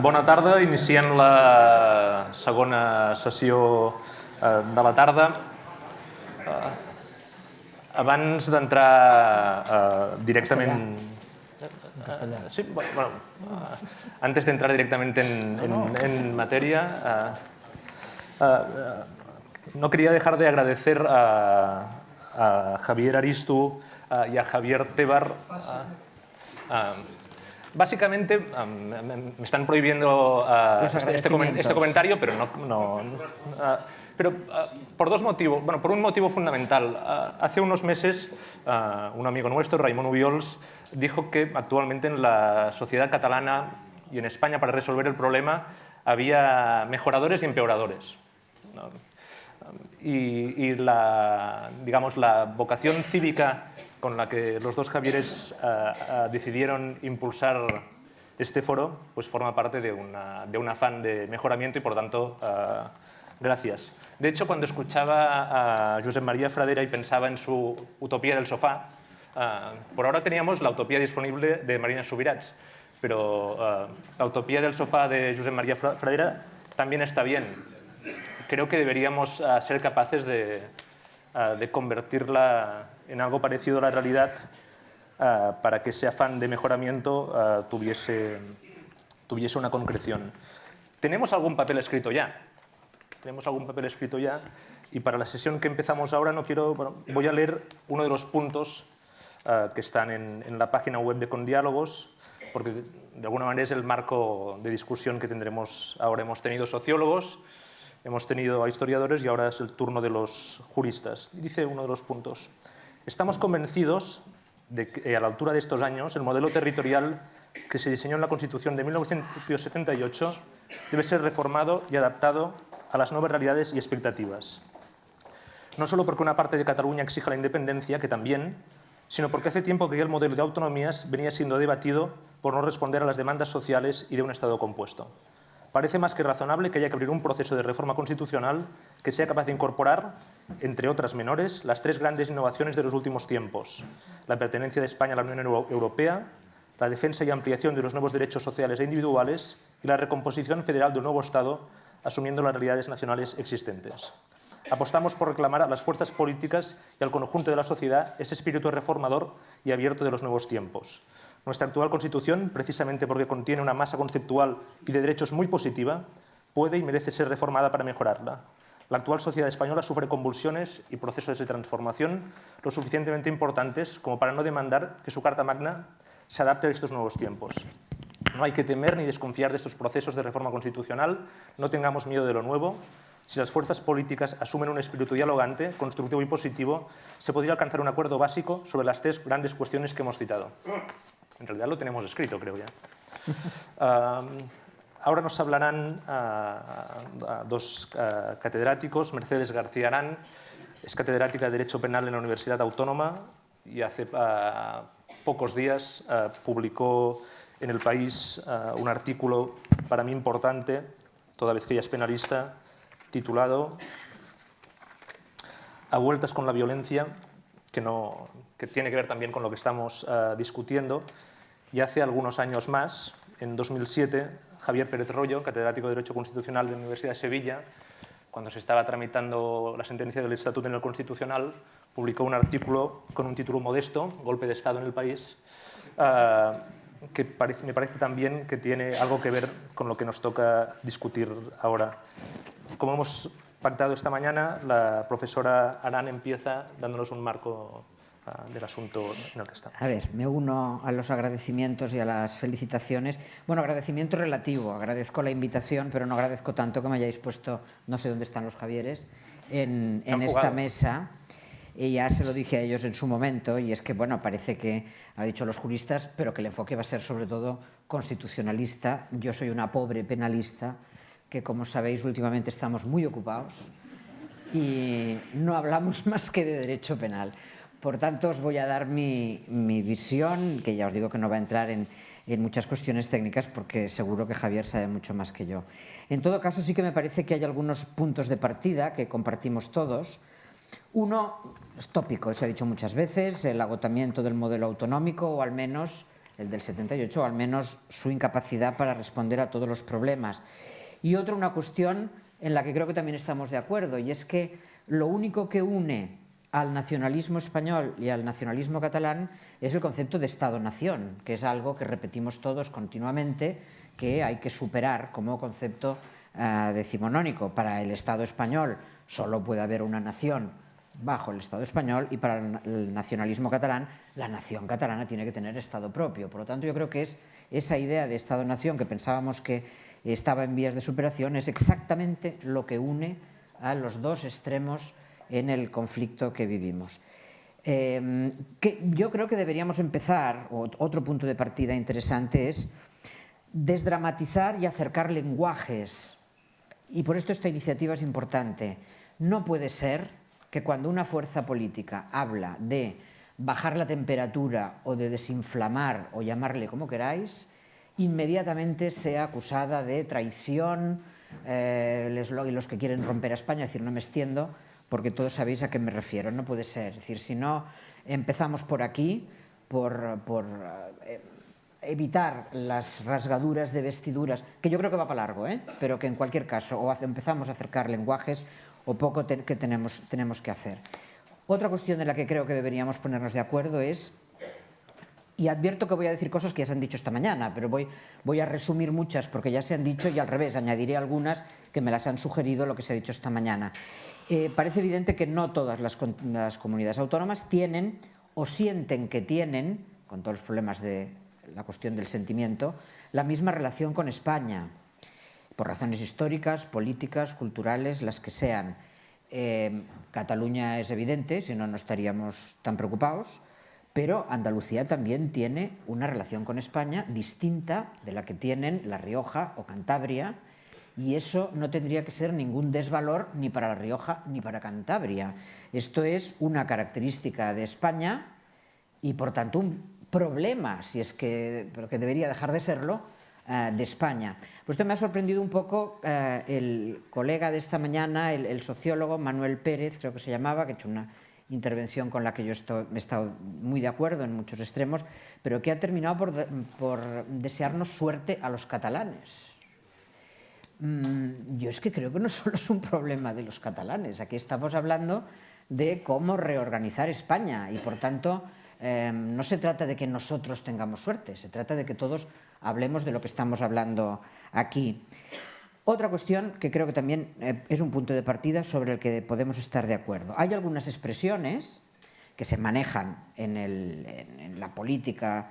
Bona tarda. Iniciem la segona sessió de la tarda. Abans d'entrar directament... Sí, bueno, antes de entrar directamente en materia, no quería dejar de agradecer a Javier Aristu y a Javier Tebar. Básicamente, me están prohibiendo este comentario, pero pero por dos motivos. Bueno, por un motivo fundamental. Hace unos meses, un amigo nuestro, Raimon Ubiols, dijo que actualmente en la sociedad catalana y en España, para resolver el problema, había mejoradores y empeoradores. Y la vocación cívica con la que los dos Javieres decidieron impulsar este foro, pues forma parte de un afán de mejoramiento y, por tanto, gracias. De hecho, cuando escuchaba a Josep María Fradera y pensaba en su utopía del sofá, por ahora teníamos la utopía disponible de Marina Subirats, pero la utopía del sofá de Josep María Fradera también está bien. Creo que deberíamos ser capaces de convertirla en algo parecido a la realidad para que ese afán de mejoramiento tuviese una concreción. Tenemos algún papel escrito ya. Y para la sesión que empezamos ahora voy a leer uno de los puntos que están en la página web de Condiálogos, porque de alguna manera es el marco de discusión que tendremos ahora. Hemos tenido sociólogos, hemos tenido a historiadores y ahora es el turno de los juristas. Dice uno de los puntos: estamos convencidos de que a la altura de estos años el modelo territorial que se diseñó en la Constitución de 1978 debe ser reformado y adaptado a las nuevas realidades y expectativas. No solo porque una parte de Cataluña exija la independencia, que también, sino porque hace tiempo que el modelo de autonomías venía siendo debatido por no responder a las demandas sociales y de un Estado compuesto. Parece más que razonable que haya que abrir un proceso de reforma constitucional que sea capaz de incorporar, entre otras menores, las tres grandes innovaciones de los últimos tiempos: la pertenencia de España a la Unión Europea, la defensa y ampliación de los nuevos derechos sociales e individuales y la recomposición federal de un nuevo Estado, asumiendo las realidades nacionales existentes. Apostamos por reclamar a las fuerzas políticas y al conjunto de la sociedad ese espíritu reformador y abierto de los nuevos tiempos. Nuestra actual Constitución, precisamente porque contiene una masa conceptual y de derechos muy positiva, puede y merece ser reformada para mejorarla. La actual sociedad española sufre convulsiones y procesos de transformación lo suficientemente importantes como para no demandar que su Carta Magna se adapte a estos nuevos tiempos. No hay que temer ni desconfiar de estos procesos de reforma constitucional, no tengamos miedo de lo nuevo. Si las fuerzas políticas asumen un espíritu dialogante, constructivo y positivo, se podría alcanzar un acuerdo básico sobre las tres grandes cuestiones que hemos citado. En realidad lo tenemos escrito, creo ya. Ahora nos hablarán dos catedráticos. Mercedes García Arán es catedrática de Derecho Penal en la Universidad Autónoma y hace pocos días publicó en El País un artículo para mí importante, toda vez que ella es penalista, titulado A vueltas con la violencia, que tiene que ver también con lo que estamos discutiendo. Y hace algunos años más, en 2007, Javier Pérez Royo, catedrático de Derecho Constitucional de la Universidad de Sevilla, cuando se estaba tramitando la sentencia del Estatuto en el Constitucional, publicó un artículo con un título modesto, Golpe de Estado en el país, que me parece también que tiene algo que ver con lo que nos toca discutir ahora. Como hemos pactado esta mañana, la profesora Arán empieza dándonos un marco del asunto en el que estamos. A ver, me uno a los agradecimientos y a las felicitaciones. Bueno, agradecimiento relativo. Agradezco la invitación, pero no agradezco tanto que me hayáis puesto, no sé dónde están los Javieres, en esta mesa. Y ya se lo dije a ellos en su momento, y es que, bueno, parece que ha dicho los juristas, pero que el enfoque va a ser sobre todo constitucionalista. Yo soy una pobre penalista, que como sabéis últimamente estamos muy ocupados y no hablamos más que de derecho penal. Por tanto, os voy a dar mi visión, que ya os digo que no va a entrar en muchas cuestiones técnicas porque seguro que Javier sabe mucho más que yo. En todo caso, sí que me parece que hay algunos puntos de partida que compartimos todos. Uno, es tópico, se ha dicho muchas veces, el agotamiento del modelo autonómico, o al menos el del 78, o al menos su incapacidad para responder a todos los problemas. Y otro, una cuestión en la que creo que también estamos de acuerdo, y es que lo único que une al nacionalismo español y al nacionalismo catalán es el concepto de Estado-nación, que es algo que repetimos todos continuamente, que hay que superar como concepto decimonónico. Para el Estado español solo puede haber una nación bajo el Estado español, y para el nacionalismo catalán, la nación catalana tiene que tener Estado propio. Por lo tanto, yo creo que es esa idea de Estado-nación que pensábamos que estaba en vías de superación, es exactamente lo que une a los dos extremos en el conflicto que vivimos. Yo creo que deberíamos empezar, otro punto de partida interesante es desdramatizar y acercar lenguajes, y por esto esta iniciativa es importante. No puede ser que cuando una fuerza política habla de bajar la temperatura o de desinflamar, o llamarle como queráis, inmediatamente sea acusada de traición, y los que quieren romper a España, es decir, no me extiendo, porque todos sabéis a qué me refiero, no puede ser. Es decir, si no empezamos por aquí, por evitar las rasgaduras de vestiduras, que yo creo que va para largo, pero que en cualquier caso, o empezamos a acercar lenguajes, o poco que tenemos que hacer. Otra cuestión en la que creo que deberíamos ponernos de acuerdo es, y advierto que voy a decir cosas que ya se han dicho esta mañana, pero voy a resumir muchas porque ya se han dicho, y al revés, añadiré algunas que me las han sugerido lo que se ha dicho esta mañana. Parece evidente que no todas las comunidades autónomas tienen o sienten que tienen, con todos los problemas de la cuestión del sentimiento, la misma relación con España, por razones históricas, políticas, culturales, las que sean. Cataluña es evidente, si no, no estaríamos tan preocupados, pero Andalucía también tiene una relación con España distinta de la que tienen La Rioja o Cantabria, y eso no tendría que ser ningún desvalor ni para La Rioja ni para Cantabria. Esto es una característica de España y, por tanto, un problema, pero que debería dejar de serlo, de España. Pues esto me ha sorprendido un poco el colega de esta mañana, el sociólogo Manuel Pérez, creo que se llamaba, que ha hecho una intervención con la que yo he estado muy de acuerdo en muchos extremos, pero que ha terminado por desearnos suerte a los catalanes. Yo es que creo que no solo es un problema de los catalanes, aquí estamos hablando de cómo reorganizar España, y por tanto no se trata de que nosotros tengamos suerte, se trata de que todos hablemos de lo que estamos hablando aquí. Otra cuestión que creo que también es un punto de partida sobre el que podemos estar de acuerdo. Hay algunas expresiones que se manejan en la política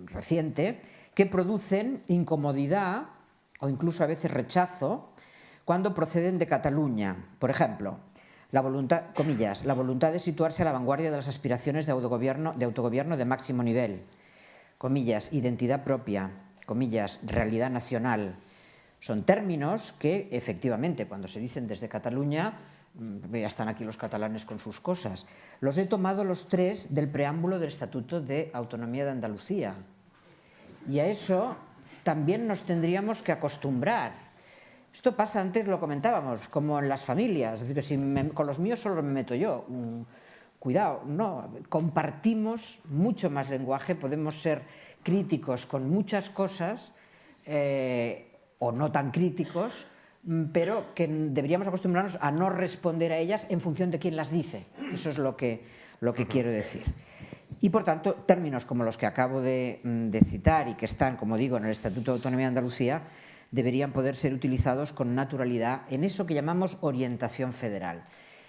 reciente que producen incomodidad o incluso a veces rechazo cuando proceden de Cataluña. Por ejemplo, la voluntad, comillas, la voluntad de situarse a la vanguardia de las aspiraciones de autogobierno de máximo nivel, comillas, identidad propia, comillas, realidad nacional. Son términos que, efectivamente, cuando se dicen desde Cataluña, ya están aquí los catalanes con sus cosas. Los he tomado los tres del preámbulo del Estatuto de Autonomía de Andalucía. Y a eso también nos tendríamos que acostumbrar. Esto pasa, antes lo comentábamos, como en las familias. Es decir, que si con los míos solo me meto yo. Cuidado, no, compartimos mucho más lenguaje, podemos ser críticos con muchas cosas, o no tan críticos, pero que deberíamos acostumbrarnos a no responder a ellas en función de quién las dice. Eso es lo que quiero decir. Y, por tanto, términos como los que acabo de citar y que están, como digo, en el Estatuto de Autonomía de Andalucía, deberían poder ser utilizados con naturalidad en eso que llamamos orientación federal,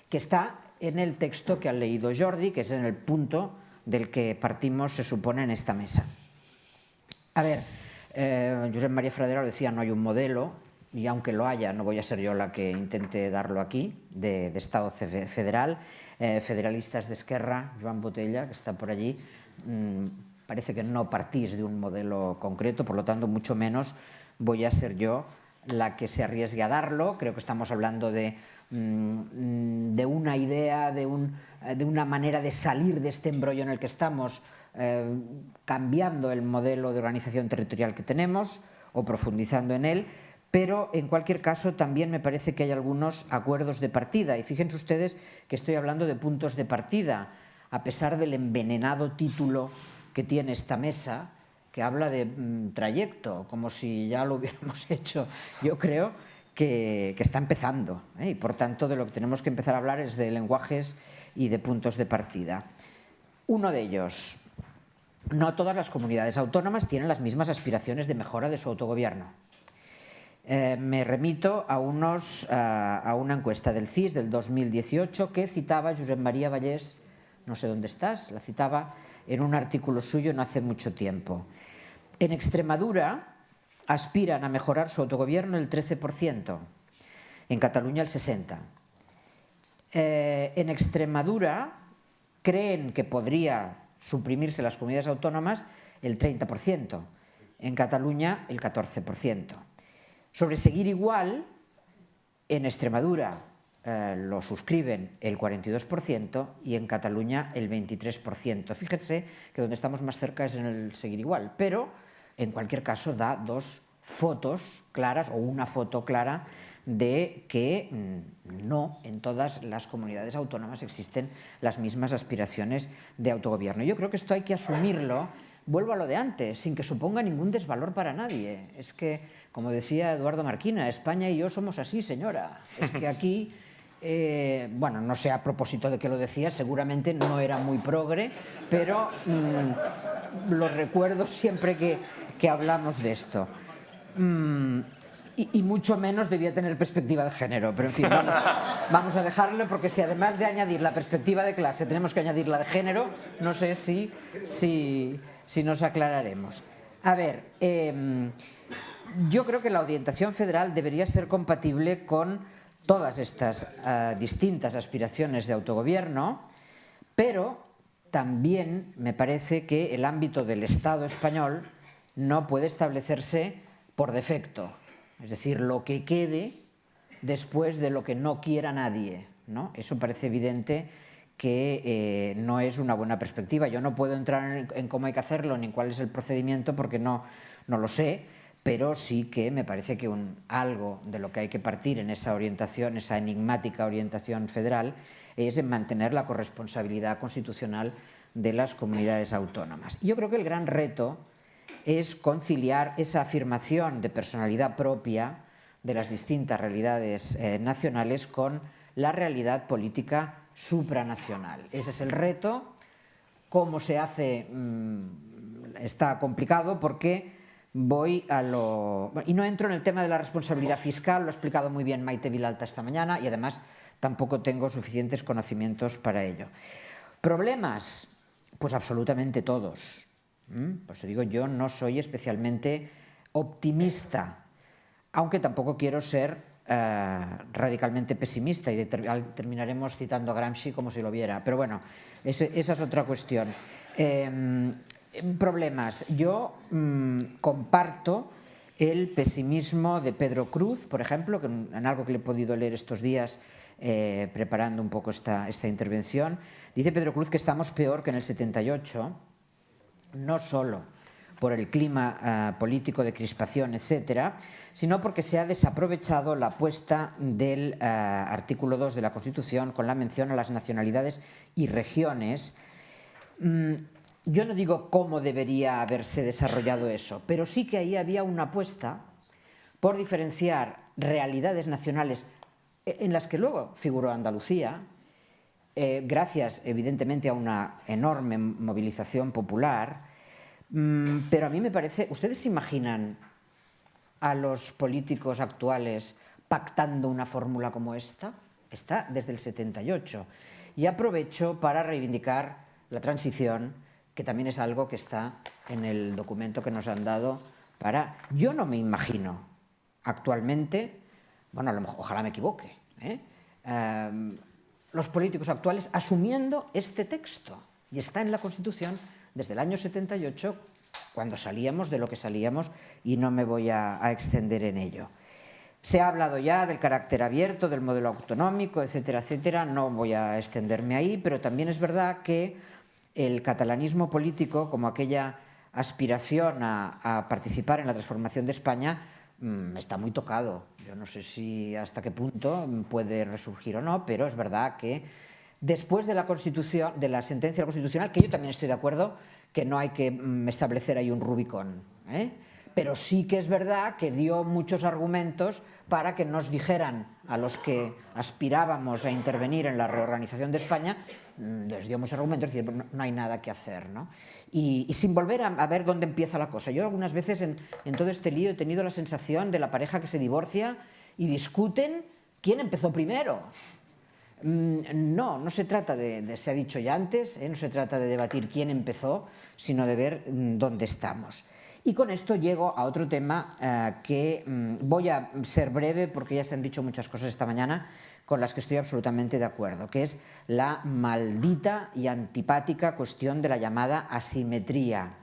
que está en el texto que ha leído Jordi, que es en el punto del que partimos, se supone, en esta mesa. A ver, Josep María Fraderol decía, no hay un modelo, y aunque lo haya, no voy a ser yo la que intente darlo aquí, de Estado federal. Federalistas de Esquerra, Joan Botella, que está por allí, parece que no partís de un modelo concreto, por lo tanto, mucho menos voy a ser yo la que se arriesgue a darlo. Creo que estamos hablando de una idea, de una manera de salir de este embrollo en el que estamos, cambiando el modelo de organización territorial que tenemos o profundizando en él, pero en cualquier caso también me parece que hay algunos acuerdos de partida. Y fíjense ustedes que estoy hablando de puntos de partida, a pesar del envenenado título que tiene esta mesa, que habla de trayecto, como si ya lo hubiéramos hecho. Yo creo que está empezando, y por tanto de lo que tenemos que empezar a hablar es de lenguajes y de puntos de partida. Uno de ellos: no todas las comunidades autónomas tienen las mismas aspiraciones de mejora de su autogobierno. Me remito a una encuesta del CIS del 2018 que citaba Josep María Vallès, no sé dónde estás, la citaba en un artículo suyo no hace mucho tiempo. En Extremadura aspiran a mejorar su autogobierno el 13%, en Cataluña el 60%. En Extremadura creen que podría suprimirse las comunidades autónomas el 30%, en Cataluña el 14%. Sobre seguir igual, en Extremadura lo suscriben el 42% y en Cataluña el 23%. Fíjense que donde estamos más cerca es en el seguir igual, pero en cualquier caso da dos fotos claras o una foto clara de que no en todas las comunidades autónomas existen las mismas aspiraciones de autogobierno. Yo creo que esto hay que asumirlo, vuelvo a lo de antes, sin que suponga ningún desvalor para nadie. Es que, como decía Eduardo Marquina, España y yo somos así, señora. Es que aquí, bueno, no sé a propósito de que lo decía, seguramente no era muy progre, pero lo recuerdo siempre que hablamos de esto. Y mucho menos debía tener perspectiva de género, pero en fin, vamos a dejarlo, porque si además de añadir la perspectiva de clase tenemos que añadir la de género, no sé si nos aclararemos. A ver, yo creo que la orientación federal debería ser compatible con todas estas distintas aspiraciones de autogobierno, pero también me parece que el ámbito del Estado español no puede establecerse por defecto. Es decir, lo que quede después de lo que no quiera nadie, ¿no? Eso parece evidente que no es una buena perspectiva. Yo no puedo entrar en cómo hay que hacerlo ni cuál es el procedimiento porque no lo sé, pero sí que me parece que algo de lo que hay que partir en esa orientación, esa enigmática orientación federal, es en mantener la corresponsabilidad constitucional de las comunidades autónomas. Y yo creo que el gran reto es conciliar esa afirmación de personalidad propia de las distintas realidades nacionales con la realidad política supranacional. Ese es el reto. ¿Cómo se hace? Está complicado porque voy a lo... Y no entro en el tema de la responsabilidad fiscal, lo ha explicado muy bien Maite Vilalta esta mañana y además tampoco tengo suficientes conocimientos para ello. ¿Problemas? Pues absolutamente todos. Por eso digo, yo no soy especialmente optimista, aunque tampoco quiero ser radicalmente pesimista y terminaremos citando a Gramsci como si lo viera. Pero bueno, esa es otra cuestión. Problemas. Yo comparto el pesimismo de Pedro Cruz, por ejemplo, que en algo que le he podido leer estos días preparando un poco esta intervención. Dice Pedro Cruz que estamos peor que en el 78, no solo por el clima político de crispación, etcétera, sino porque se ha desaprovechado la apuesta del artículo 2 de la Constitución con la mención a las nacionalidades y regiones. Yo no digo cómo debería haberse desarrollado eso, pero sí que ahí había una apuesta por diferenciar realidades nacionales en las que luego figuró Andalucía, gracias evidentemente a una enorme movilización popular, pero a mí me parece... ¿Ustedes se imaginan a los políticos actuales pactando una fórmula como esta? Está desde el 78. Y aprovecho para reivindicar la transición, que también es algo que está en el documento que nos han dado para... Yo no me imagino actualmente, bueno, a lo mejor, ojalá me equivoque, los políticos actuales asumiendo este texto. Y está en la Constitución desde el año 78, cuando salíamos de lo que salíamos, y no me voy a extender en ello. Se ha hablado ya del carácter abierto, del modelo autonómico, etcétera, etcétera. No voy a extenderme ahí, pero también es verdad que el catalanismo político, como aquella aspiración a participar en la transformación de España, está muy tocado. Yo no sé si hasta qué punto puede resurgir o no, pero es verdad que después de la Constitución, de la sentencia constitucional, que yo también estoy de acuerdo que no hay que establecer ahí un Rubicón, pero sí que es verdad que dio muchos argumentos para que nos dijeran a los que aspirábamos a intervenir en la reorganización de España, les dio muchos argumentos, es decir, no hay nada que hacer, ¿no? Y sin volver a ver dónde empieza la cosa. Yo algunas veces en todo este lío he tenido la sensación de la pareja que se divorcia y discuten quién empezó primero. No se trata de, se ha dicho ya antes, no se trata de debatir quién empezó, sino de ver dónde estamos. Y con esto llego a otro tema que voy a ser breve porque ya se han dicho muchas cosas esta mañana con las que estoy absolutamente de acuerdo, que es la maldita y antipática cuestión de la llamada asimetría.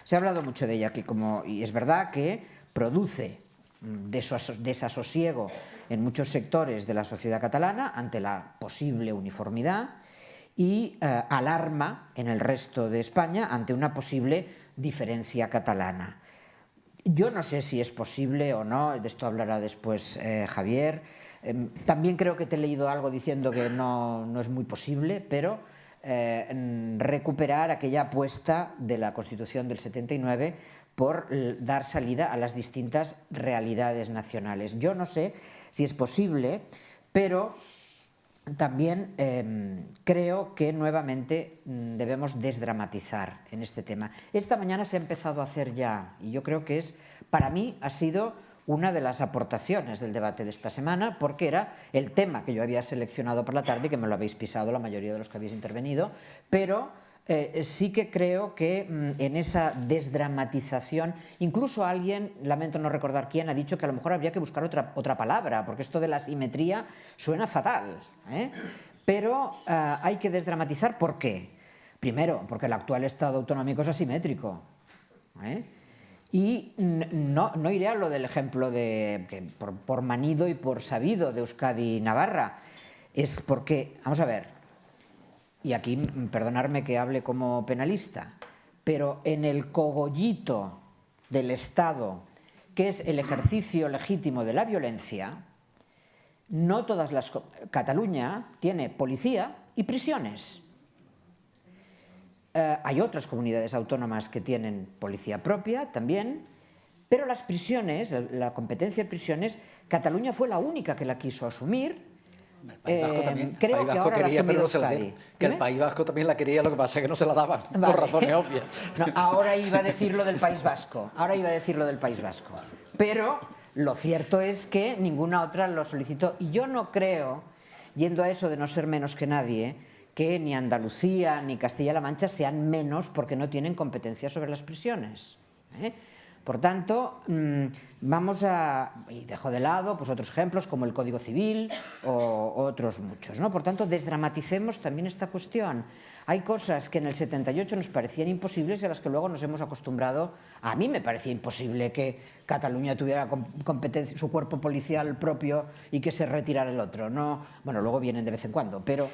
Se ha hablado mucho de ella aquí, y es verdad que produce desasosiego en muchos sectores de la sociedad catalana ante la posible uniformidad y alarma en el resto de España ante una posible diferencia catalana. Yo no sé si es posible o no, de esto hablará después Javier. También creo que te he leído algo diciendo que no es muy posible, pero recuperar aquella apuesta de la Constitución del 79 por dar salida a las distintas realidades nacionales. Yo no sé si es posible, pero también creo que nuevamente debemos desdramatizar en este tema. Esta mañana se ha empezado a hacer ya, y yo creo que para mí ha sido una de las aportaciones del debate de esta semana, porque era el tema que yo había seleccionado por la tarde, que me lo habéis pisado la mayoría de los que habéis intervenido, pero sí que creo que en esa desdramatización, incluso alguien, lamento no recordar quién, ha dicho que a lo mejor habría que buscar otra palabra, porque esto de la asimetría suena fatal, pero hay que desdramatizar. ¿Por qué? Primero, porque el actual Estado autonómico es asimétrico, y no iré a lo del ejemplo que por manido y por sabido de Euskadi y Navarra, es porque, vamos a ver, y aquí perdonadme que hable como penalista, pero en el cogollito del Estado, que es el ejercicio legítimo de la violencia, no todas las... Cataluña tiene policía y prisiones. Hay otras comunidades autónomas que tienen policía propia también, pero las prisiones, la competencia de prisiones, Cataluña fue la única que la quiso asumir. El País Vasco también. Creo el País que Vasco ahora quería, la pero no se la dieron. Que el País Vasco también la quería, lo que pasa es que no se la daban, vale, por razones obvias. No, ahora iba a decir lo del País Vasco, pero lo cierto es que ninguna otra lo solicitó. Y yo no creo, yendo a eso de no ser menos que nadie, que ni Andalucía ni Castilla-La Mancha sean menos porque no tienen competencia sobre las prisiones. Por tanto, y dejo de lado pues otros ejemplos como el Código Civil o otros muchos, ¿no? Por tanto, desdramaticemos también esta cuestión. Hay cosas que en el 78 nos parecían imposibles y a las que luego nos hemos acostumbrado. A mí me parecía imposible que Cataluña tuviera competencia, su cuerpo policial propio y que se retirara el otro. No, bueno, luego vienen de vez en cuando, pero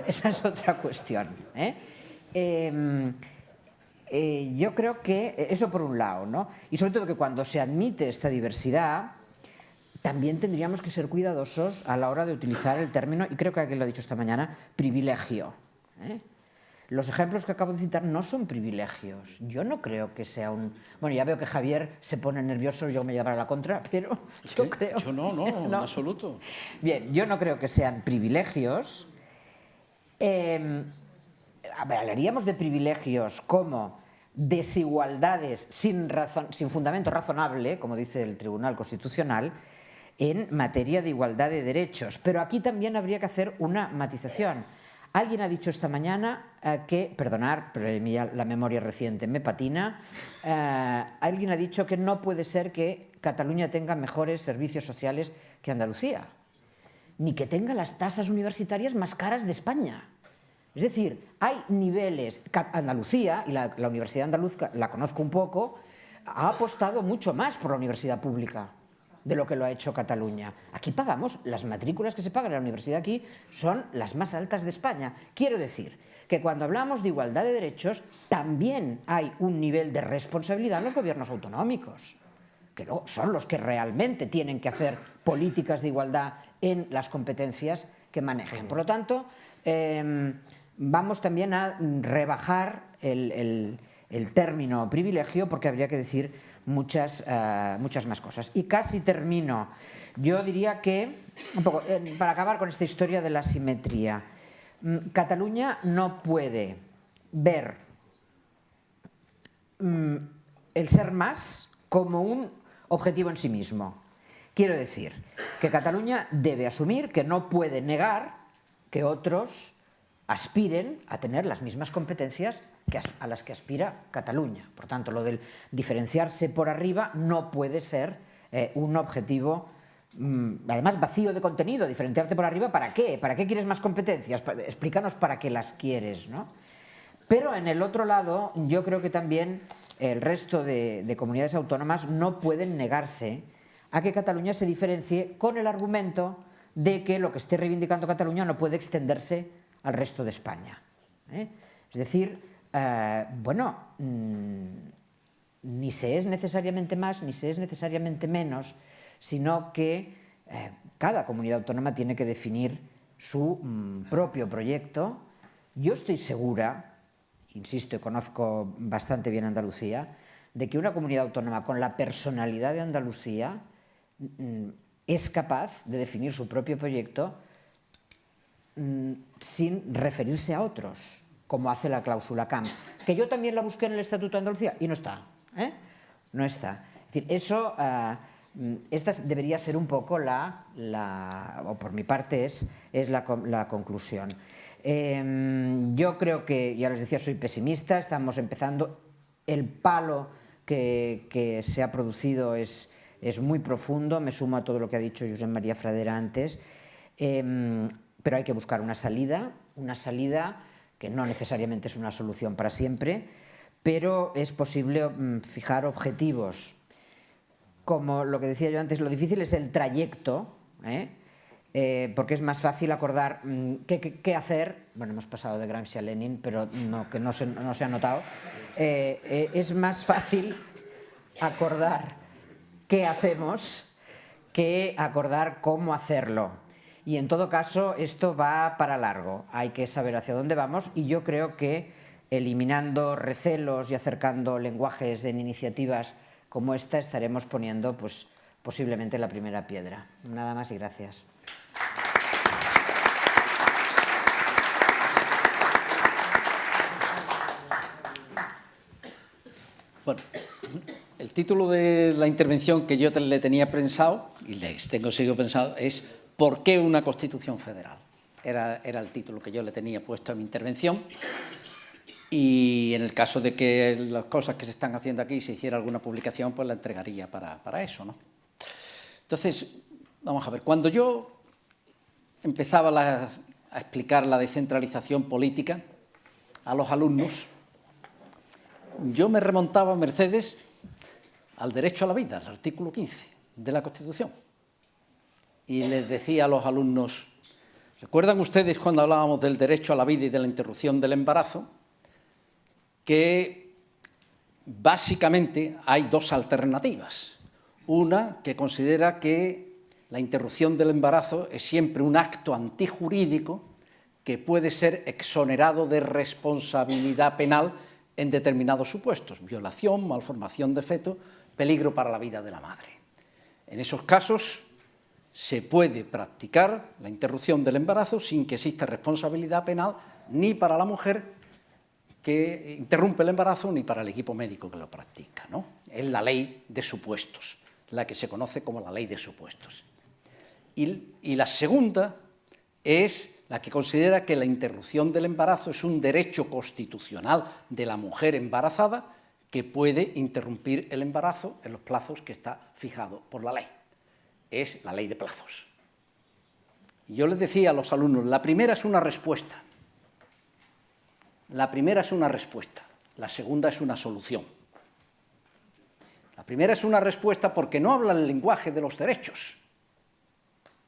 esa es otra cuestión. Yo creo que eso por un lado, ¿no? Y sobre todo que cuando se admite esta diversidad, también tendríamos que ser cuidadosos a la hora de utilizar el término, y creo que alguien lo ha dicho esta mañana, privilegio. Los ejemplos que acabo de citar no son privilegios. Yo no creo que sea un... Bueno, ya veo que Javier se pone nervioso, yo me llevaré a la contra, pero yo creo... Yo no, en absoluto. Bien, yo no creo que sean privilegios. Hablaríamos de privilegios como desigualdades sin fundamento razonable, como dice el Tribunal Constitucional, en materia de igualdad de derechos. Pero aquí también habría que hacer una matización. Alguien ha dicho esta mañana que, perdonad, pero la memoria reciente me patina, alguien ha dicho que no puede ser que Cataluña tenga mejores servicios sociales que Andalucía, ni que tenga las tasas universitarias más caras de España. Es decir, hay niveles... Andalucía, y la Universidad Andaluz, la conozco un poco, ha apostado mucho más por la universidad pública de lo que lo ha hecho Cataluña. Aquí pagamos, las matrículas que se pagan en la universidad aquí son las más altas de España. Quiero decir que cuando hablamos de igualdad de derechos, también hay un nivel de responsabilidad en los gobiernos autonómicos, que no, son los que realmente tienen que hacer políticas de igualdad en las competencias que manejen. Por lo tanto, vamos también a rebajar el término privilegio, porque habría que decir muchas más cosas. Y casi termino. Yo diría que, un poco, para acabar con esta historia de la simetría, Cataluña no puede ver el ser más como un objetivo en sí mismo. Quiero decir que Cataluña debe asumir que no puede negar que otros aspiren a tener las mismas competencias a las que aspira Cataluña. Por tanto, lo del diferenciarse por arriba no puede ser un objetivo, además vacío de contenido. Diferenciarte por arriba, ¿para qué? ¿Para qué quieres más competencias? Explícanos para qué las quieres, ¿no? Pero en el otro lado, yo creo que también el resto de comunidades autónomas no pueden negarse a que Cataluña se diferencie con el argumento de que lo que esté reivindicando Cataluña no puede extenderse al resto de España. Es decir, ni se es necesariamente más ni se es necesariamente menos, sino que cada comunidad autónoma tiene que definir su propio proyecto. Yo estoy segura, insisto, y conozco bastante bien Andalucía, de que una comunidad autónoma con la personalidad de Andalucía es capaz de definir su propio proyecto sin referirse a otros, como hace la cláusula Camps, que yo también la busqué en el Estatuto de Andalucía y no está, no está. Es decir, eso, esta debería ser un poco o por mi parte es la conclusión. Yo creo que, ya les decía, soy pesimista, estamos empezando, el palo que se ha producido es muy profundo, me sumo a todo lo que ha dicho Josep María Fradera antes, pero hay que buscar una salida que no necesariamente es una solución para siempre, pero es posible fijar objetivos. Como lo que decía yo antes, lo difícil es el trayecto, porque es más fácil acordar qué hacer. Bueno, hemos pasado de Gramsci a Lenin, pero que no se ha notado. Es más fácil acordar qué hacemos que acordar cómo hacerlo. Y en todo caso, esto va para largo. Hay que saber hacia dónde vamos y yo creo que eliminando recelos y acercando lenguajes en iniciativas como esta estaremos poniendo pues, posiblemente la primera piedra. Nada más y gracias. Bueno, el título de la intervención que yo le tenía pensado, y les sigo pensado, es ¿por qué una Constitución federal? Era el título que yo le tenía puesto a mi intervención. Y en el caso de que las cosas que se están haciendo aquí se hiciera alguna publicación, pues la entregaría para eso, ¿no? Entonces, vamos a ver, cuando yo empezaba a explicar la descentralización política a los alumnos, yo me remontaba, Mercedes, al derecho a la vida, al artículo 15 de la Constitución. Y les decía a los alumnos, ¿recuerdan ustedes cuando hablábamos del derecho a la vida y de la interrupción del embarazo? Que básicamente hay dos alternativas. Una que considera que la interrupción del embarazo es siempre un acto antijurídico que puede ser exonerado de responsabilidad penal en determinados supuestos: violación, malformación de feto, peligro para la vida de la madre. En esos casos se puede practicar la interrupción del embarazo sin que exista responsabilidad penal ni para la mujer que interrumpe el embarazo ni para el equipo médico que lo practica, ¿no? Es la ley de supuestos, la que se conoce como la ley de supuestos. Y la segunda es la que considera que la interrupción del embarazo es un derecho constitucional de la mujer embarazada que puede interrumpir el embarazo en los plazos que está fijado por la ley. Es la ley de plazos. Yo les decía a los alumnos, la primera es una respuesta. La primera es una respuesta, la segunda es una solución. La primera es una respuesta porque no habla el lenguaje de los derechos.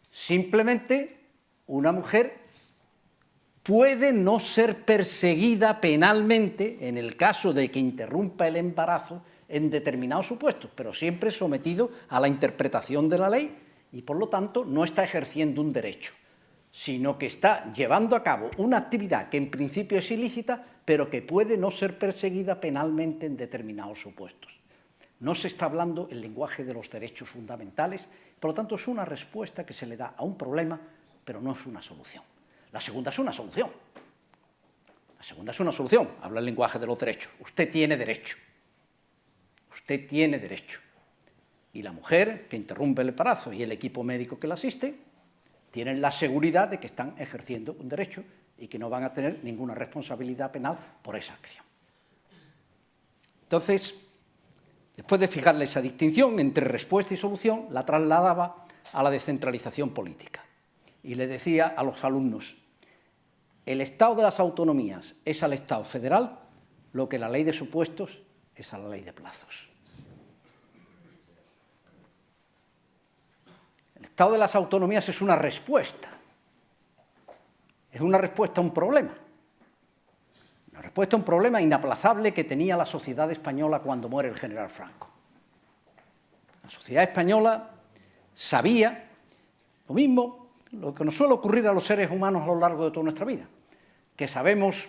Simplemente una mujer puede no ser perseguida penalmente en el caso de que interrumpa el embarazo en determinados supuestos, pero siempre sometido a la interpretación de la ley y, por lo tanto, no está ejerciendo un derecho, sino que está llevando a cabo una actividad que en principio es ilícita, pero que puede no ser perseguida penalmente en determinados supuestos. No se está hablando el lenguaje de los derechos fundamentales, por lo tanto es una respuesta que se le da a un problema, pero no es una solución. La segunda es una solución. La segunda es una solución, habla el lenguaje de los derechos. Usted tiene derecho. Usted tiene derecho. Y la mujer que interrumpe el embarazo y el equipo médico que la asiste tienen la seguridad de que están ejerciendo un derecho y que no van a tener ninguna responsabilidad penal por esa acción. Entonces, después de fijarle esa distinción entre respuesta y solución, la trasladaba a la descentralización política. Y le decía a los alumnos, el Estado de las autonomías es al Estado federal lo que la ley de supuestos es a la ley de plazos. El Estado de las autonomías es una respuesta a un problema. Una respuesta a un problema inaplazable que tenía la sociedad española cuando muere el general Franco. La sociedad española sabía lo mismo, lo que nos suele ocurrir a los seres humanos a lo largo de toda nuestra vida, que sabemos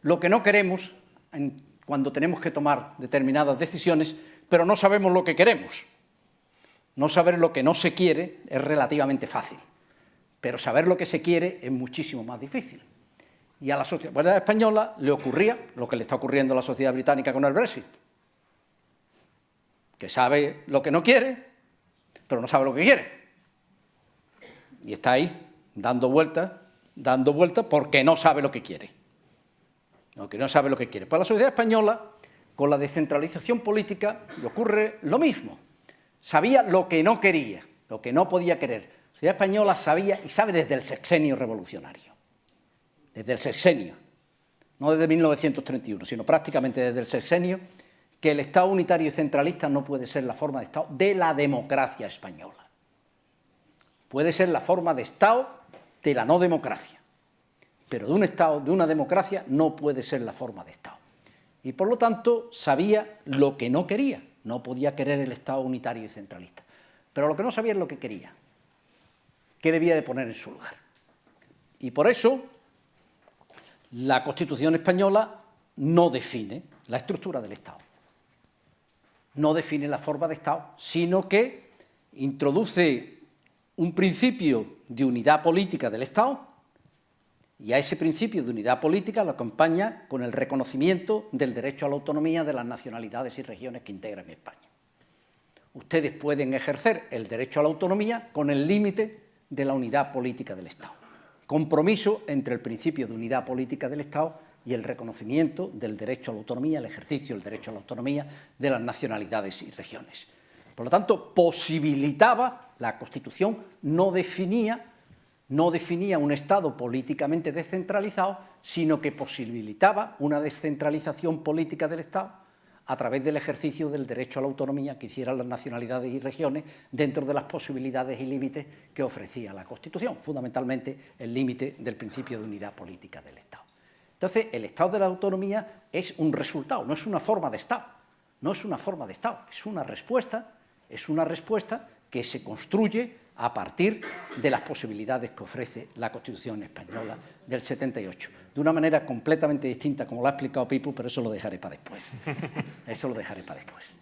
lo que no queremos cuando tenemos que tomar determinadas decisiones, pero no sabemos lo que queremos. No saber lo que no se quiere es relativamente fácil, pero saber lo que se quiere es muchísimo más difícil. Y a la sociedad española le ocurría lo que le está ocurriendo a la sociedad británica con el Brexit, que sabe lo que no quiere, pero no sabe lo que quiere. Y está ahí, dando vueltas porque no sabe lo que quiere. Porque no sabe lo que quiere. Para la sociedad española, con la descentralización política, le ocurre lo mismo. Sabía lo que no quería, lo que no podía querer. La sociedad española sabía y sabe desde el sexenio revolucionario. Desde el sexenio, no desde 1931, sino prácticamente desde el sexenio, que el Estado unitario y centralista no puede ser la forma de Estado de la democracia española. Puede ser la forma de Estado de la no democracia, pero de un Estado, de una democracia, no puede ser la forma de Estado. Y por lo tanto sabía lo que no quería, no podía querer el Estado unitario y centralista, pero lo que no sabía es lo que quería, qué debía de poner en su lugar. Y por eso la Constitución española no define la estructura del Estado, no define la forma de Estado, sino que introduce un principio de unidad política del Estado y a ese principio de unidad política lo acompaña con el reconocimiento del derecho a la autonomía de las nacionalidades y regiones que integran España. Ustedes pueden ejercer el derecho a la autonomía con el límite de la unidad política del Estado. Compromiso entre el principio de unidad política del Estado y el reconocimiento del derecho a la autonomía, el ejercicio del derecho a la autonomía de las nacionalidades y regiones. Por lo tanto, posibilitaba, la Constitución no definía un Estado políticamente descentralizado, sino que posibilitaba una descentralización política del Estado a través del ejercicio del derecho a la autonomía que hicieran las nacionalidades y regiones dentro de las posibilidades y límites que ofrecía la Constitución, fundamentalmente el límite del principio de unidad política del Estado. Entonces, el Estado de la autonomía es un resultado, no es una forma de Estado, no es una forma de Estado, es una respuesta que se construye a partir de las posibilidades que ofrece la Constitución española del 78, de una manera completamente distinta, como lo ha explicado Pipo, pero eso lo dejaré para después. Eso lo dejaré para después.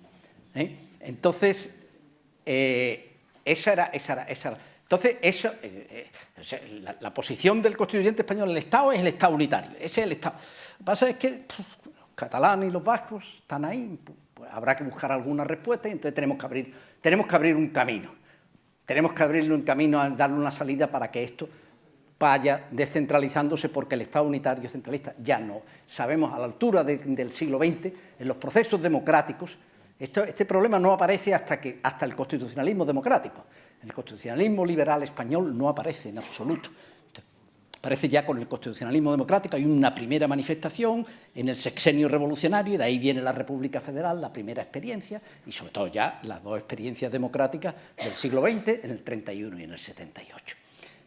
Entonces, esa era. Entonces, la posición del constituyente español, el Estado es el Estado unitario, ese es el Estado. Lo que pasa es que los catalanes y los vascos están ahí, pues habrá que buscar alguna respuesta y entonces tenemos que abrir un camino. Tenemos que abrirle un camino, a darle una salida para que esto vaya descentralizándose, porque el Estado unitario centralista ya no. Sabemos, a la altura del siglo XX, en los procesos democráticos, este problema no aparece hasta el constitucionalismo democrático. El constitucionalismo liberal español no aparece en absoluto. Aparece ya con el constitucionalismo democrático, hay una primera manifestación en el sexenio revolucionario y de ahí viene la República Federal, la primera experiencia y sobre todo ya las dos experiencias democráticas del siglo XX, en el 31 y en el 78.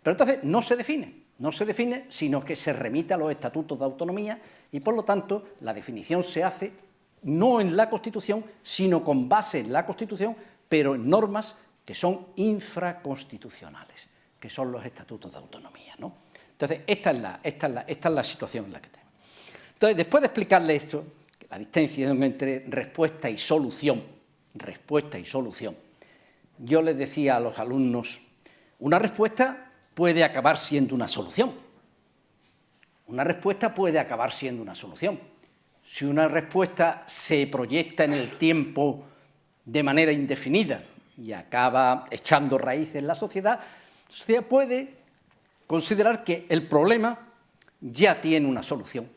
Pero entonces no se define, sino que se remite a los estatutos de autonomía y por lo tanto la definición se hace no en la Constitución, sino con base en la Constitución, pero en normas que son infraconstitucionales, que son los estatutos de autonomía, ¿no? Entonces, esta es la situación en la que tenemos. Entonces, después de explicarle esto, la distinción entre respuesta y solución, yo les decía a los alumnos, una respuesta puede acabar siendo una solución. Una respuesta puede acabar siendo una solución. Si una respuesta se proyecta en el tiempo de manera indefinida y acaba echando raíces en la sociedad puede considerar que el problema ya tiene una solución,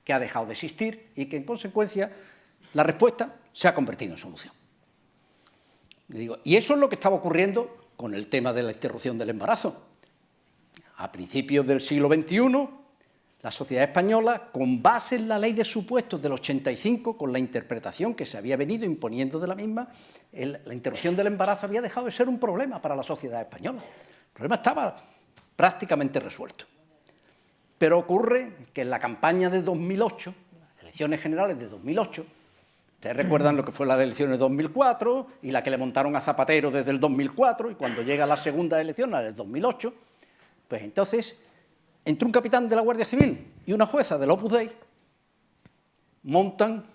que ha dejado de existir y que, en consecuencia, la respuesta se ha convertido en solución. Y eso es lo que estaba ocurriendo con el tema de la interrupción del embarazo. A principios del siglo XXI, la sociedad española, con base en la ley de supuestos del 85, con la interpretación que se había venido imponiendo de la misma, la interrupción del embarazo había dejado de ser un problema para la sociedad española. El problema estaba prácticamente resuelto. Pero ocurre que en la campaña de 2008, elecciones generales de 2008, ustedes recuerdan lo que fue las elecciones de 2004 y la que le montaron a Zapatero desde el 2004, y cuando llega la segunda elección, la del 2008, pues entonces entró un capitán de la Guardia Civil y una jueza del Opus Dei, montan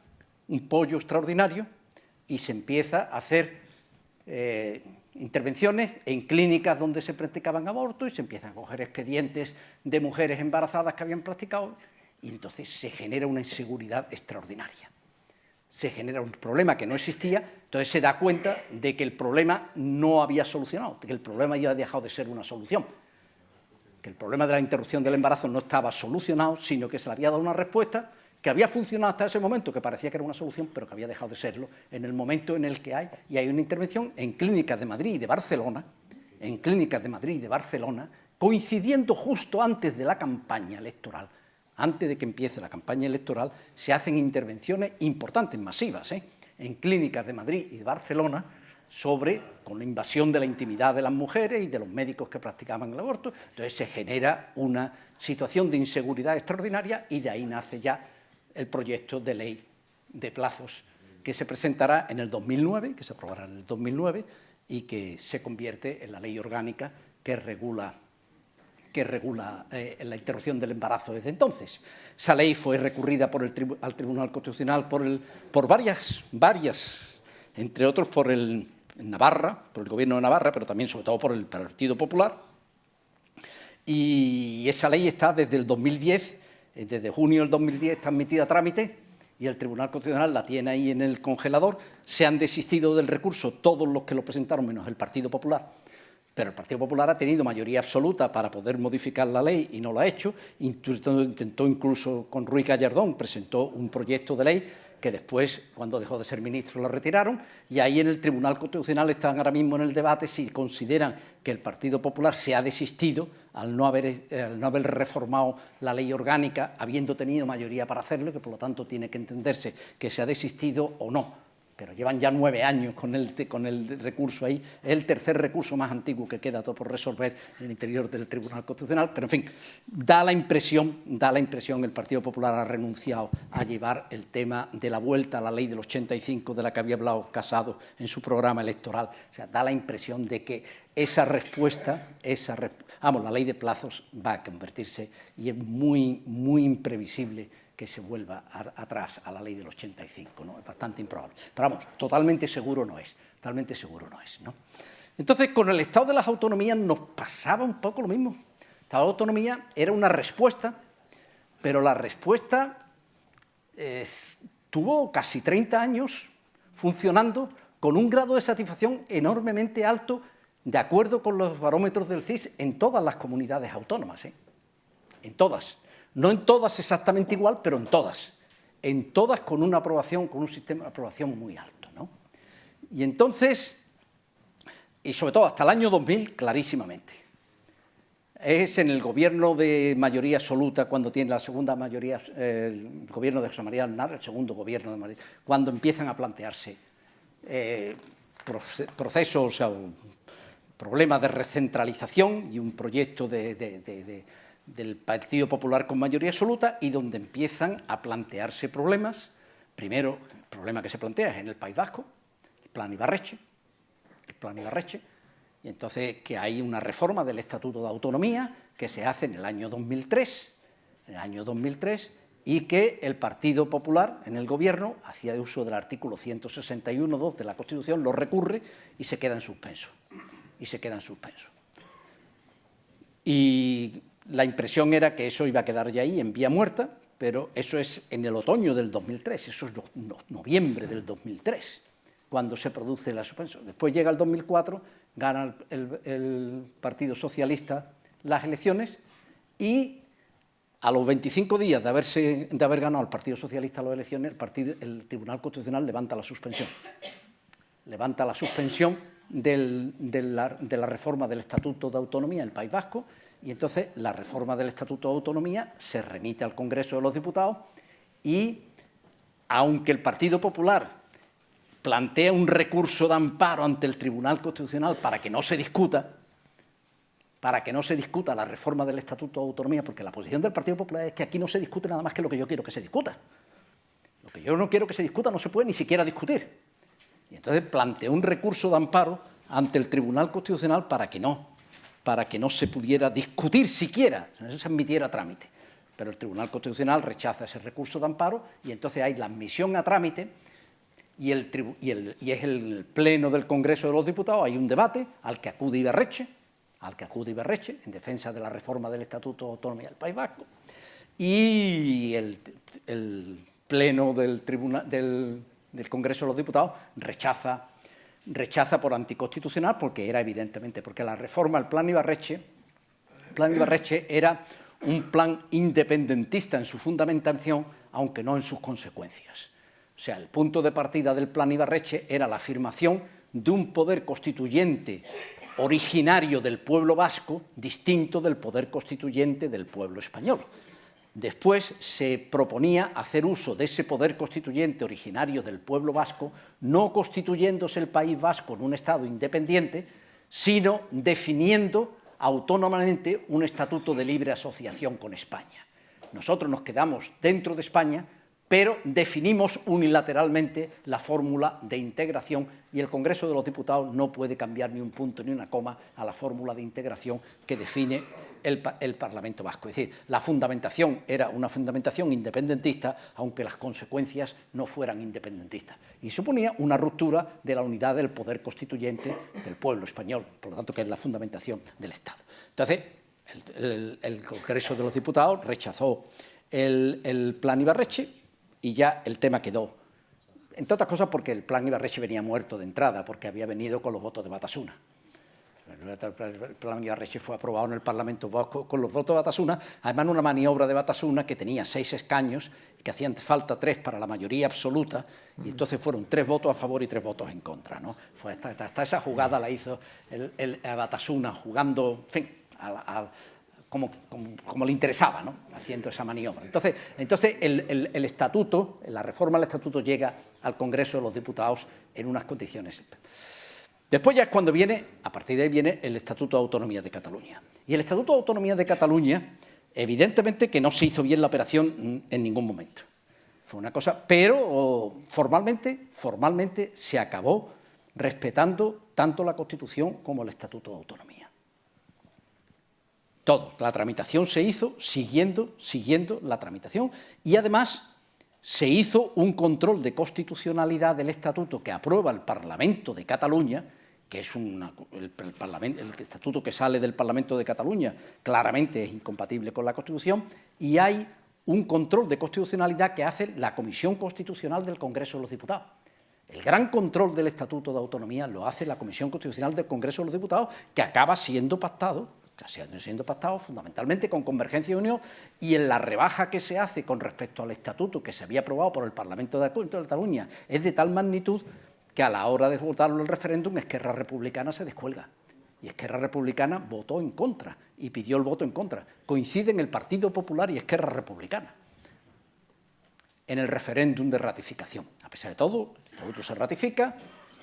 un pollo extraordinario y se empieza a hacer intervenciones en clínicas donde se practicaban abortos y se empiezan a coger expedientes de mujeres embarazadas que habían practicado, y entonces se genera una inseguridad extraordinaria. Se genera un problema que no existía, entonces se da cuenta de que el problema no había solucionado, de que el problema ya ha dejado de ser una solución, que el problema de la interrupción del embarazo no estaba solucionado, sino que se le había dado una respuesta que había funcionado hasta ese momento, que parecía que era una solución, pero que había dejado de serlo en el momento en el que hay una intervención en clínicas de Madrid y de Barcelona, coincidiendo justo antes de la campaña electoral. Antes de que empiece la campaña electoral, se hacen intervenciones importantes, masivas, en clínicas de Madrid y de Barcelona, con la invasión de la intimidad de las mujeres y de los médicos que practicaban el aborto. Entonces se genera una situación de inseguridad extraordinaria y de ahí nace ya el proyecto de ley de plazos que se presentará en el 2009, que se aprobará en el 2009 y que se convierte en la ley orgánica que regula la interrupción del embarazo desde entonces. Esa ley fue recurrida al Tribunal Constitucional por varias, entre otros en Navarra, por el Gobierno de Navarra, pero también sobre todo por el Partido Popular. Y esa ley está desde el 2010, desde junio del 2010 está admitida a trámite y el Tribunal Constitucional la tiene ahí en el congelador. Se han desistido del recurso todos los que lo presentaron, menos el Partido Popular. Pero el Partido Popular ha tenido mayoría absoluta para poder modificar la ley y no lo ha hecho. Intentó incluso con Ruiz Gallardón, presentó un proyecto de ley que después, cuando dejó de ser ministro, lo retiraron, y ahí en el Tribunal Constitucional están ahora mismo en el debate si consideran que el Partido Popular se ha desistido al no haber reformado la ley orgánica, habiendo tenido mayoría para hacerlo, y que por lo tanto tiene que entenderse que se ha desistido o no. Pero llevan ya 9 años con el recurso ahí, es el tercer recurso más antiguo que queda todo por resolver en el interior del Tribunal Constitucional, pero en fin, da la impresión, el Partido Popular ha renunciado a llevar el tema de la vuelta a la ley del 85 de la que había hablado Casado en su programa electoral. O sea, da la impresión de que esa respuesta, la ley de plazos va a convertirse, y es muy, muy imprevisible que se vuelva atrás a la ley del 85, ¿no? Es bastante improbable. Pero vamos, totalmente seguro no es, ¿no? Entonces, con el Estado de las Autonomías nos pasaba un poco lo mismo. El Estado de Autonomía era una respuesta, pero la respuesta tuvo casi 30 años funcionando con un grado de satisfacción enormemente alto, de acuerdo con los barómetros del CIS, en todas las comunidades autónomas, en todas. No en todas exactamente igual, pero en todas con una aprobación, con un sistema de aprobación muy alto, ¿no? Y entonces, y sobre todo hasta el año 2000, clarísimamente. Es en el gobierno de mayoría absoluta, cuando tiene la segunda mayoría, el gobierno de José María Aznar, el segundo gobierno de Madrid, cuando empiezan a plantearse procesos o problemas de recentralización y un proyecto del Partido Popular con mayoría absoluta, y donde empiezan a plantearse problemas Primero, el problema que se plantea es en el País Vasco, el Plan Ibarretxe, y entonces que hay una reforma del Estatuto de Autonomía que se hace en el año 2003, y que el Partido Popular en el Gobierno hacía uso del artículo 161.2 de la Constitución, lo recurre y se queda en suspenso. Y la impresión era que eso iba a quedar ya ahí en vía muerta, pero eso es en el otoño del 2003, eso es noviembre del 2003, cuando se produce la suspensión. Después llega el 2004, gana el Partido Socialista las elecciones y a los 25 días de haber ganado el Partido Socialista las elecciones, el Tribunal Constitucional levanta la suspensión. Levanta la suspensión de la reforma del Estatuto de Autonomía del País Vasco, y entonces la reforma del Estatuto de Autonomía se remite al Congreso de los Diputados y, aunque el Partido Popular plantea un recurso de amparo ante el Tribunal Constitucional para que no se discuta la reforma del Estatuto de Autonomía, porque la posición del Partido Popular es que aquí no se discute nada más que lo que yo quiero que se discuta. Lo que yo no quiero que se discuta no se puede ni siquiera discutir. Y entonces planteó un recurso de amparo ante el Tribunal Constitucional para que no se pudiera discutir siquiera, no se admitiera a trámite. Pero el Tribunal Constitucional rechaza ese recurso de amparo y entonces hay la admisión a trámite y es el Pleno del Congreso de los Diputados, hay un debate al que acude Ibarretxe en defensa de la reforma del Estatuto de Autonomía del País Vasco, y el Pleno del Congreso de los Diputados rechaza por anticonstitucional, porque era evidentemente, porque la reforma, el Plan Ibarretxe era un plan independentista en su fundamentación, aunque no en sus consecuencias. O sea, el punto de partida del Plan Ibarretxe era la afirmación de un poder constituyente originario del pueblo vasco, distinto del poder constituyente del pueblo español. Después se proponía hacer uso de ese poder constituyente originario del pueblo vasco, no constituyéndose el País Vasco en un Estado independiente, sino definiendo autónomamente un estatuto de libre asociación con España. Nosotros nos quedamos dentro de España, pero definimos unilateralmente la fórmula de integración y el Congreso de los Diputados no puede cambiar ni un punto ni una coma a la fórmula de integración que define el Parlamento Vasco. Es decir, la fundamentación era una fundamentación independentista, aunque las consecuencias no fueran independentistas. Y suponía una ruptura de la unidad del poder constituyente del pueblo español, por lo tanto, que es la fundamentación del Estado. Entonces, el Congreso de los Diputados rechazó el Plan Ibarretxe, y ya el tema quedó, entre otras cosas porque el Plan Ibarretxe venía muerto de entrada, porque había venido con los votos de Batasuna. El Plan Ibarretxe fue aprobado en el Parlamento Vasco con los votos de Batasuna, además en una maniobra de Batasuna que tenía 6 escaños, que hacían falta 3 para la mayoría absoluta, y entonces fueron 3 votos a favor y 3 votos en contra, ¿no? Fue hasta esa jugada la hizo a Batasuna, jugando, en fin, como le interesaba, ¿no? Haciendo esa maniobra. Entonces el estatuto, la reforma del estatuto llega al Congreso de los Diputados en unas condiciones. Después ya es cuando viene, a partir de ahí viene el Estatuto de Autonomía de Cataluña. Y el Estatuto de Autonomía de Cataluña, evidentemente que no se hizo bien la operación en ningún momento. Fue una cosa, pero formalmente se acabó respetando tanto la Constitución como el Estatuto de Autonomía. Todo, la tramitación se hizo siguiendo la tramitación y además se hizo un control de constitucionalidad del estatuto que aprueba el Parlamento de Cataluña, que es el estatuto que sale del Parlamento de Cataluña, claramente es incompatible con la Constitución, y hay un control de constitucionalidad que hace la Comisión Constitucional del Congreso de los Diputados. El gran control del Estatuto de Autonomía lo hace la Comisión Constitucional del Congreso de los Diputados, que acaba siendo pactado fundamentalmente con Convergencia y Unión, y en la rebaja que se hace con respecto al estatuto que se había aprobado por el Parlamento de Cataluña es de tal magnitud que a la hora de votarlo el referéndum Esquerra Republicana se descuelga. Y Esquerra Republicana votó en contra y pidió el voto en contra. Coinciden el Partido Popular y Esquerra Republicana en el referéndum de ratificación. A pesar de todo, el estatuto se ratifica,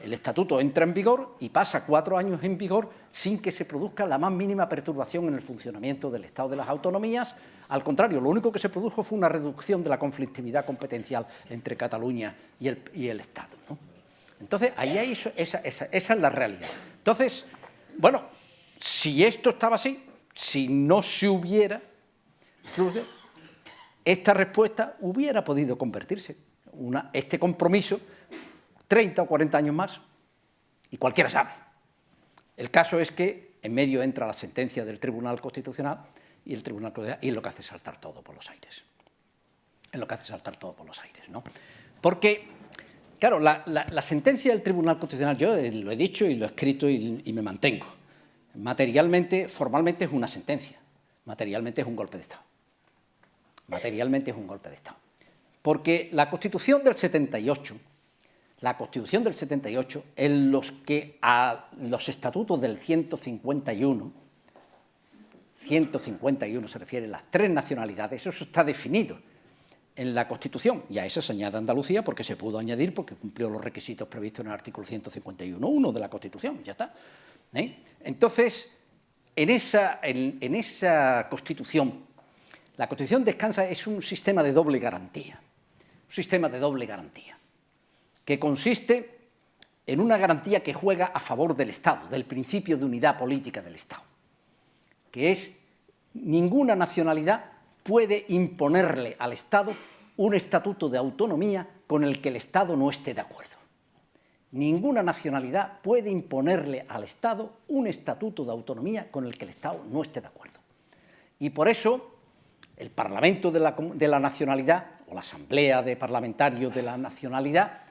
el estatuto entra en vigor y pasa 4 años en vigor sin que se produzca la más mínima perturbación en el funcionamiento del Estado de las Autonomías, Al contrario, lo único que se produjo fue una reducción de la conflictividad competencial entre Cataluña y el Estado, ¿no? Entonces, ahí hay esa es la realidad. Entonces, bueno, si esto estaba así, si no se hubiera, esta respuesta hubiera podido convertirse este compromiso 30 o 40 años más, y cualquiera sabe. El caso es que en medio entra la sentencia del Tribunal Constitucional y el Tribunal Constitucional y es lo que hace saltar todo por los aires. Es lo que hace saltar todo por los aires, ¿no? Porque, claro, la sentencia del Tribunal Constitucional, yo lo he dicho y lo he escrito y me mantengo. Materialmente, formalmente es una sentencia, materialmente es un golpe de Estado. Materialmente es un golpe de Estado. Porque la Constitución del 78, en los que a los estatutos del 151 se refieren las tres nacionalidades, eso está definido en la Constitución, y a eso se añade Andalucía porque se pudo añadir porque cumplió los requisitos previstos en el artículo 151.1 de la Constitución, ya está. Entonces, en esa Constitución, la Constitución descansa, es un sistema de doble garantía, que consiste en una garantía que juega a favor del Estado, del principio de unidad política del Estado, que es ninguna nacionalidad puede imponerle al Estado un estatuto de autonomía con el que el Estado no esté de acuerdo. Ninguna nacionalidad puede imponerle al Estado un estatuto de autonomía con el que el Estado no esté de acuerdo. Y por eso el Parlamento de la nacionalidad, o la Asamblea de Parlamentarios de la nacionalidad,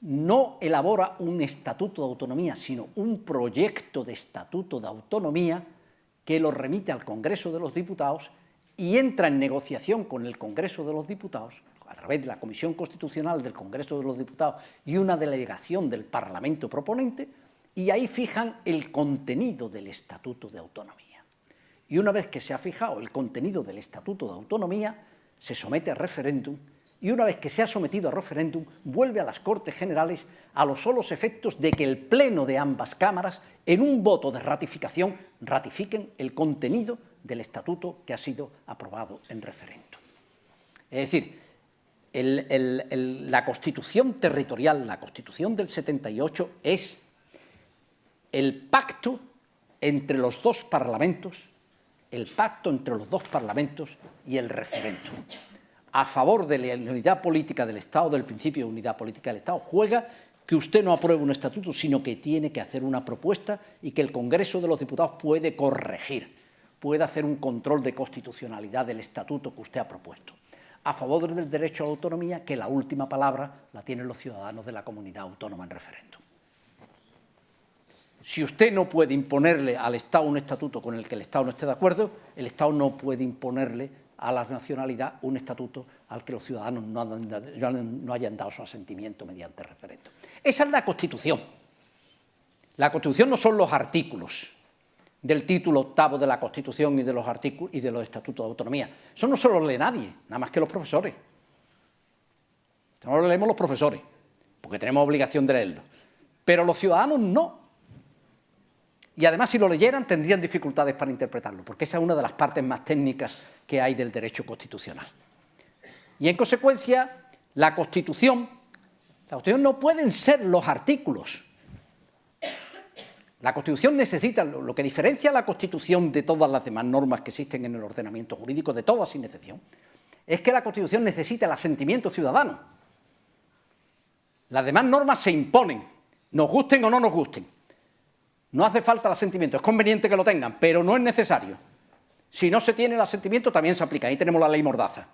no elabora un estatuto de autonomía, sino un proyecto de estatuto de autonomía que lo remite al Congreso de los Diputados y entra en negociación con el Congreso de los Diputados, a través de la Comisión Constitucional del Congreso de los Diputados y una delegación del Parlamento proponente, y ahí fijan el contenido del Estatuto de Autonomía. Y una vez que se ha fijado el contenido del Estatuto de Autonomía, se somete a referéndum, y una vez que se ha sometido a referéndum, vuelve a las Cortes Generales a los solos efectos de que el Pleno de ambas cámaras, en un voto de ratificación, ratifiquen el contenido del Estatuto que ha sido aprobado en referéndum. Es decir, la Constitución territorial, la Constitución del 78, es el pacto entre los dos parlamentos, y el referéndum. A favor de la unidad política del Estado, del principio de unidad política del Estado, juega que usted no apruebe un estatuto, sino que tiene que hacer una propuesta y que el Congreso de los Diputados puede corregir, puede hacer un control de constitucionalidad del estatuto que usted ha propuesto. A favor del derecho a la autonomía, que la última palabra la tienen los ciudadanos de la comunidad autónoma en referéndum. Si usted no puede imponerle al Estado un estatuto con el que el Estado no esté de acuerdo, el Estado no puede imponerle a la nacionalidad un estatuto al que los ciudadanos no hayan dado su asentimiento mediante referéndum. Esa es la Constitución. La Constitución no son los artículos del título 8º de la Constitución y de los estatutos de autonomía. Eso no se lo lee nadie, nada más que los profesores. No lo leemos los profesores, porque tenemos obligación de leerlo. Pero los ciudadanos no. Y además, si lo leyeran, tendrían dificultades para interpretarlo, porque esa es una de las partes más técnicas que hay del derecho constitucional. Y en consecuencia, la Constitución no pueden ser los artículos. La Constitución necesita, lo que diferencia a la Constitución de todas las demás normas que existen en el ordenamiento jurídico, de todas sin excepción, es que la Constitución necesita el asentimiento ciudadano. Las demás normas se imponen, nos gusten o no nos gusten. No hace falta el asentimiento, es conveniente que lo tengan, pero no es necesario. Si no se tiene el asentimiento, también se aplica. Ahí tenemos la ley Mordaza.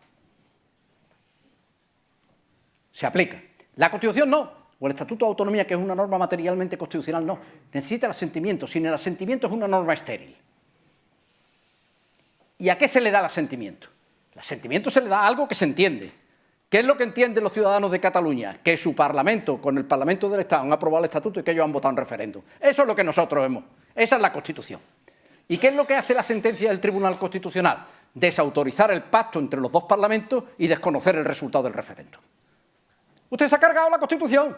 Se aplica. La Constitución no, o el Estatuto de Autonomía, que es una norma materialmente constitucional, no. Necesita el asentimiento. Sin el asentimiento es una norma estéril. ¿Y a qué se le da el asentimiento? El asentimiento se le da a algo que se entiende. ¿Qué es lo que entienden los ciudadanos de Cataluña? Que su Parlamento, con el Parlamento del Estado, han aprobado el Estatuto y que ellos han votado en referéndum. Eso es lo que nosotros vemos. Esa es la Constitución. ¿Y qué es lo que hace la sentencia del Tribunal Constitucional? Desautorizar el pacto entre los dos parlamentos y desconocer el resultado del referéndum. Usted se ha cargado la Constitución.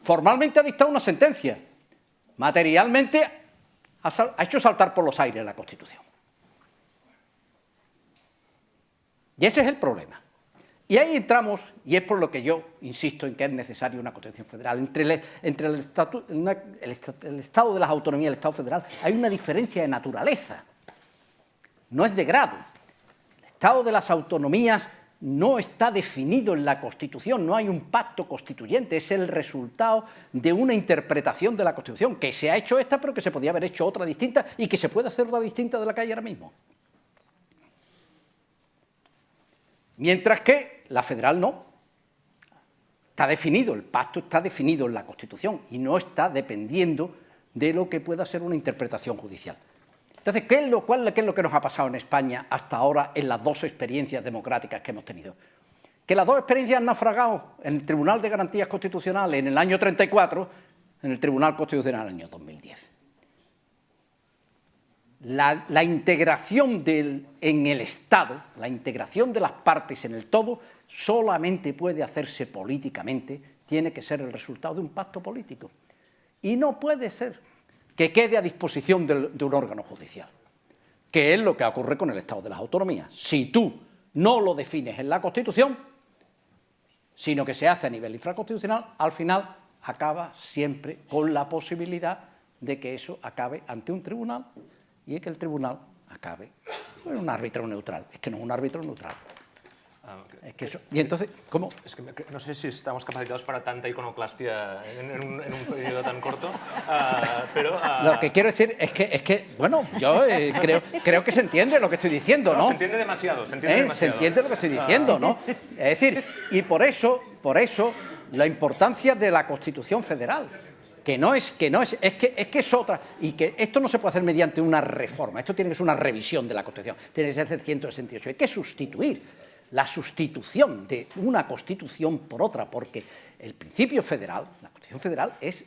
Formalmente ha dictado una sentencia. Materialmente ha hecho saltar por los aires la Constitución. Y ese es el problema. Y ahí entramos, y es por lo que yo insisto en que es necesaria una Constitución federal. Entre el Estado de las autonomías y el Estado federal hay una diferencia de naturaleza, no es de grado. El Estado de las autonomías no está definido en la Constitución, no hay un pacto constituyente, es el resultado de una interpretación de la Constitución, que se ha hecho esta, pero que se podía haber hecho otra distinta, y que se puede hacer otra distinta de la que hay ahora mismo. Mientras que la federal no. Está definido, el pacto está definido en la Constitución y no está dependiendo de lo que pueda ser una interpretación judicial. Entonces, ¿qué es lo que nos ha pasado en España hasta ahora en las dos experiencias democráticas que hemos tenido? Que las dos experiencias han naufragado en el Tribunal de Garantías Constitucionales en el año 34, en el Tribunal Constitucional en el año 2010. La integración en el Estado, la integración de las partes en el todo, solamente puede hacerse políticamente, tiene que ser el resultado de un pacto político. Y no puede ser que quede a disposición de un órgano judicial, que es lo que ocurre con el Estado de las autonomías. Si tú no lo defines en la Constitución, sino que se hace a nivel infraconstitucional, al final acaba siempre con la posibilidad de que eso acabe ante un tribunal y es que el tribunal acabe en un árbitro neutral. Es que no es un árbitro neutral. Es que eso, y entonces, ¿cómo? Es que no sé si estamos capacitados para tanta iconoclastia en un periodo tan corto, pero... Lo que quiero decir es que bueno, yo creo que se entiende lo que estoy diciendo, ¿no? Se entiende demasiado, se entiende demasiado. Se entiende lo que estoy diciendo, ¿no? Es decir, y por eso, la importancia de la Constitución Federal, es que es otra, y que esto no se puede hacer mediante una reforma, esto tiene que ser una revisión de la Constitución, tiene que ser el 168, hay que sustituir la sustitución de una Constitución por otra, porque el principio federal, la Constitución federal es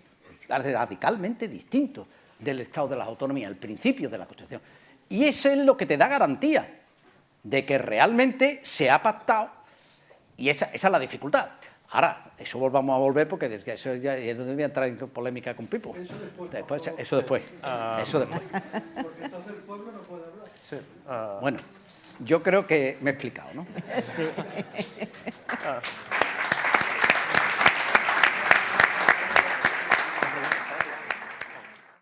radicalmente distinto del Estado de las autonomías, el principio de la Constitución. Y eso es lo que te da garantía de que realmente se ha pactado, y esa es la dificultad. Ahora, eso vamos a volver porque eso ya es donde voy a entrar en polémica con Pipo. Eso después. Porque entonces el pueblo no puede hablar. Sí, Bueno, yo creo que me he explicado, ¿no? Sí.